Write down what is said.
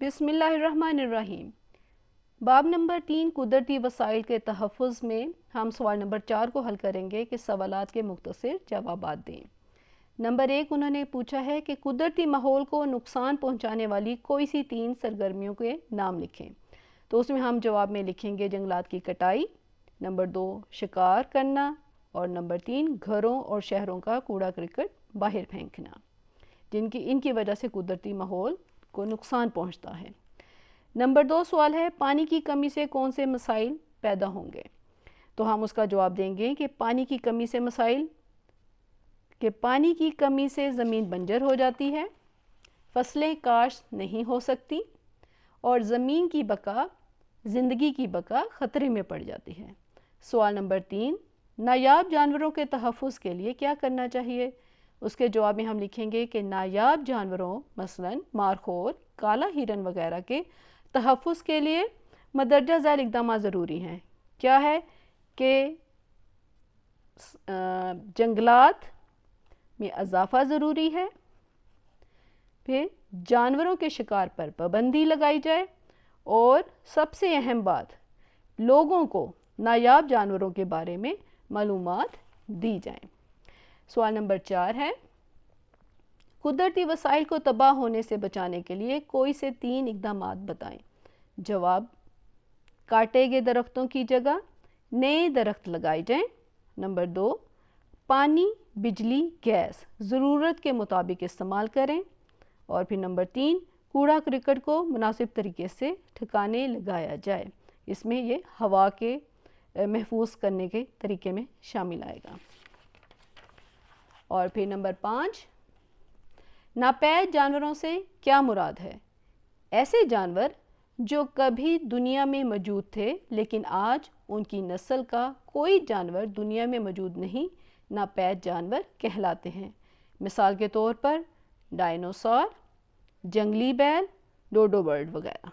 بسم اللہ الرحمن الرحیم۔ باب نمبر 3 قدرتی وسائل کے تحفظ میں ہم سوال نمبر 4 کو حل کریں گے کہ سوالات کے مختصر جوابات دیں۔ نمبر 1 انہوں نے پوچھا ہے کہ قدرتی ماحول کو نقصان پہنچانے والی کوئی سی 3 سرگرمیوں کے نام لکھیں۔ تو اس میں ہم جواب میں لکھیں گے جنگلات کی کٹائی، نمبر 2 شکار کرنا، اور نمبر 3 گھروں اور شہروں کا کوڑا کرکٹ باہر پھینکنا، ان کی وجہ سے قدرتی ماحول کو نقصان پہنچتا ہے۔ نمبر 2 سوال ہے پانی کی کمی سے کون سے مسائل پیدا ہوں گے؟ تو ہم اس کا جواب دیں گے کہ پانی کی کمی سے مسائل کہ پانی کی کمی سے زمین بنجر ہو جاتی ہے، فصلیں کاشت نہیں ہو سکتی، اور زمین کی بقا، زندگی کی بقا خطرے میں پڑ جاتی ہے۔ سوال نمبر 3 نایاب جانوروں کے تحفظ کے لیے کیا کرنا چاہیے؟ اس کے جواب میں ہم لکھیں گے کہ نایاب جانوروں مثلاً مارخور، کالا ہرن وغیرہ کے تحفظ کے لیے مندرجہ ذیل اقدامات ضروری ہیں۔ کیا ہے کہ جنگلات میں اضافہ ضروری ہے، پھر جانوروں کے شکار پر پابندی لگائی جائے، اور سب سے اہم بات لوگوں کو نایاب جانوروں کے بارے میں معلومات دی جائیں۔ سوال نمبر 4 ہے قدرتی وسائل کو تباہ ہونے سے بچانے کے لیے کوئی سے 3 اقدامات بتائیں۔ جواب کاٹے گئے درختوں کی جگہ نئے درخت لگائے جائیں، نمبر 2 پانی، بجلی، گیس ضرورت کے مطابق استعمال کریں، اور پھر نمبر 3 کوڑا کرکٹ کو مناسب طریقے سے ٹھکانے لگایا جائے۔ اس میں یہ ہوا کے محفوظ کرنے کے طریقے میں شامل آئے گا۔ اور پھر نمبر 5 ناپید جانوروں سے کیا مراد ہے؟ ایسے جانور جو کبھی دنیا میں موجود تھے لیکن آج ان کی نسل کا کوئی جانور دنیا میں موجود نہیں، ناپید جانور کہلاتے ہیں۔ مثال کے طور پر ڈائنوسار، جنگلی بیل، ڈوڈو برڈ وغیرہ۔